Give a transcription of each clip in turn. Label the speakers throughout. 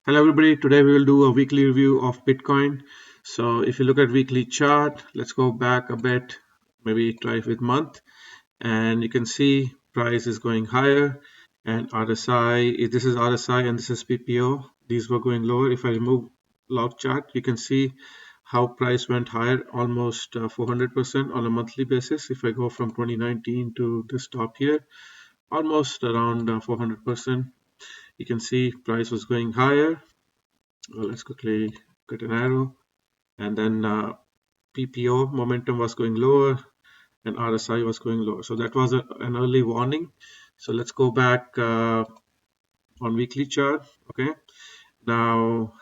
Speaker 1: Hello everybody, today we will do a weekly review of Bitcoin. So if you look at weekly chart, let's go back a bit, maybe try with month, and you can see price is going higher and RSI, this is RSI and this is PPO, these were going lower. If I remove log chart, you can see how price went higher, almost 400% on a monthly basis. If I go from 2019 to this top here, almost around 400%. You can see price was going higher. Let's quickly get an arrow, and then PPO momentum was going lower and RSI was going lower. So that was an early warning. So let's go back on weekly chart. Okay, now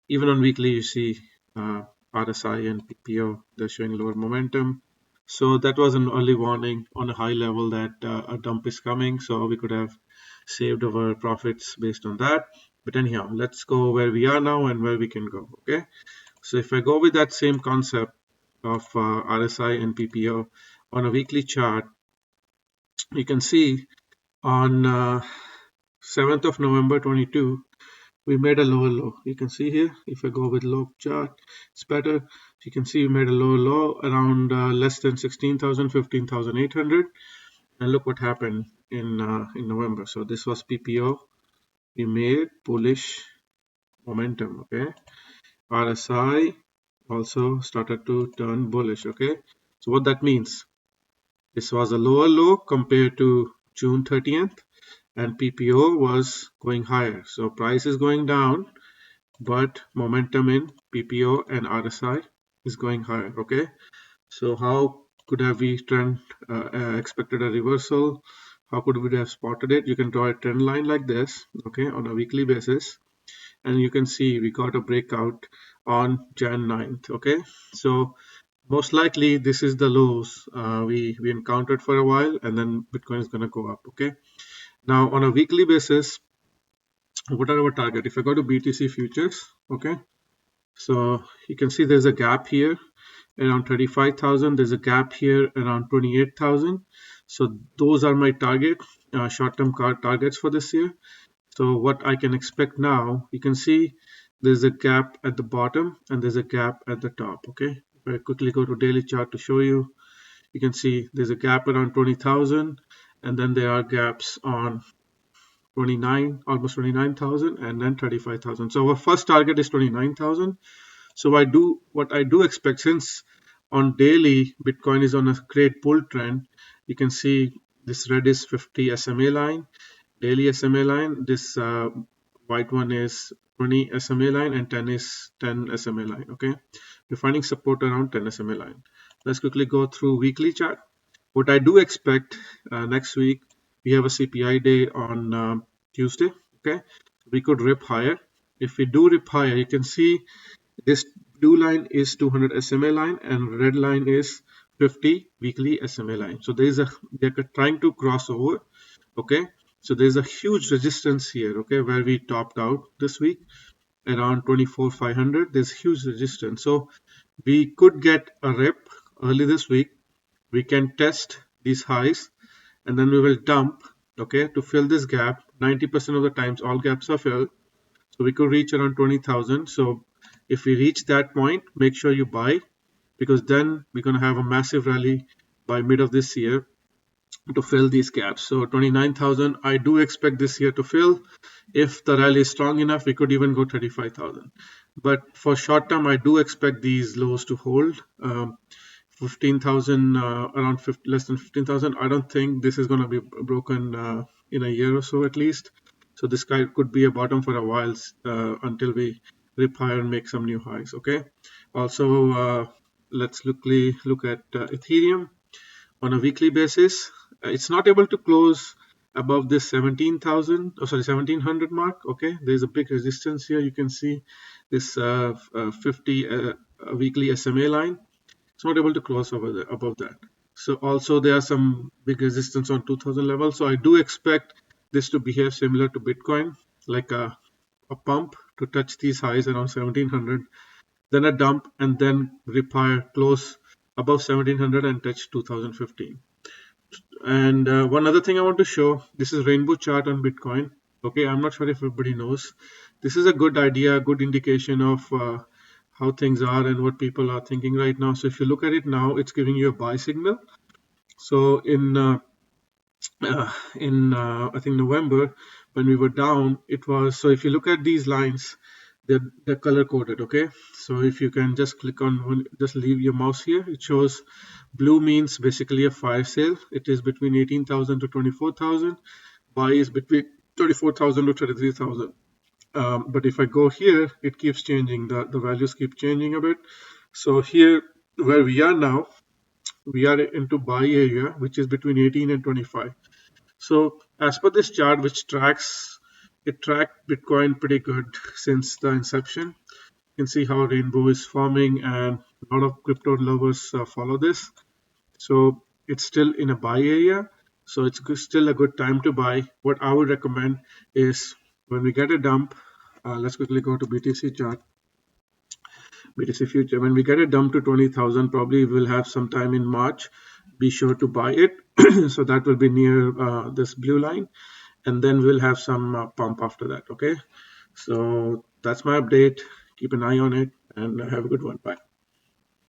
Speaker 1: even on weekly you see RSI and PPO, they're showing lower momentum. So that was an early warning on a high level that a dump is coming. So we could have saved our profits based on that. But anyhow, let's go where we are now and where we can go. Okay, so if I go with that same concept of RSI and PPO on a weekly chart, you can see on 7th of November 22, we made a lower low. You can see here, if I go with low chart, it's better. You can see we made a lower low around less than 16,000, 15,800. And look what happened in November. So this was PPO. We made bullish momentum, okay? RSI also started to turn bullish. Okay, so what that means, this was a lower low compared to June 30th, and PPO was going higher. So price is going down, but momentum in PPO and RSI is going higher. Okay, so how could have we expected a reversal? How could we have spotted it? You can draw a trend line like this, okay, on a weekly basis, and you can see we got a breakout on Jan 9th. Okay, so most likely this is the lows we encountered for a while, and then Bitcoin is going to go up. Okay, now on a weekly basis, what are our target? If I go to BTC futures, okay, so you can see there's a gap here around 35,000. There's a gap here around 28,000. So those are my target short-term targets for this year. So what I can expect now, you can see there's a gap at the bottom and there's a gap at the top. Okay, if I quickly go to daily chart to show you, you can see there's a gap around 20,000, and then there are gaps on 29, almost 29,000, and then 35,000. So our first target is 29,000. So what I do expect, since on daily Bitcoin is on a great bull trend, you can see this red is 50 SMA line, daily SMA line. This white one is 20 SMA line, and 10 is 10 SMA line. Okay, we're finding support around 10 SMA line. Let's quickly go through weekly chart. What I do expect next week, we have a CPI day on Tuesday. Okay, we could rip higher. If we do rip higher, you can see this blue line is 200 SMA line and red line is 50 weekly SMA line. So they're trying to cross over. Okay, so there's a huge resistance here. Okay, where we topped out this week around 24,500. There's huge resistance. So we could get a rip early this week. We can test these highs and then we will dump, okay, to fill this gap. 90% of the times all gaps are filled, so we could reach around 20,000. So if we reach that point, make sure you buy, because then we're going to have a massive rally by mid of this year to fill these gaps. So 29,000 I do expect this year to fill. If the rally is strong enough, we could even go 35,000. But for short term, I do expect these lows to hold. 15,000, around less than 15,000. I don't think this is going to be broken in a year or so at least. So this guy could be a bottom for a while until we rip higher and make some new highs. Okay. Also, let's look at Ethereum on a weekly basis. It's not able to close above this 1700 mark. Okay, there's a big resistance here. You can see this 50 weekly SMA line. It's not able to cross above that. So also there are some big resistance on 2000 level. So I do expect this to behave similar to Bitcoin, like a pump to touch these highs around 1700, then a dump, and then rip higher, close above 1700 and touch 2015. And one other thing I want to show, this is rainbow chart on Bitcoin. Okay, I'm not sure if everybody knows. This is a good idea, good indication of how things are and what people are thinking right now. So if you look at it now, it's giving you a buy signal. So I think November, when we were down, it was, so if you look at these lines, they're color coded. Okay, so if you can just click on one, just leave your mouse here, it shows blue means basically a fire sale. It is between 18,000 to 24,000. Buy is between 24,000 to 33,000. But if I go here, it keeps changing. The values keep changing a bit. So here, where we are now, we are into buy area, which is between 18 and 25. So as per this chart, which tracks, it tracked Bitcoin pretty good since the inception. You can see how rainbow is forming, and a lot of crypto lovers follow this. So it's still in a buy area. So it's still a good time to buy. What I would recommend is when we get a dump, let's quickly go to BTC chart, BTC future. When we get a dump to 20,000, probably we'll have some time in March. Be sure to buy it. So that will be near this blue line, and then we'll have some pump after that. Okay. So that's my update. Keep an eye on it and have a good one. Bye.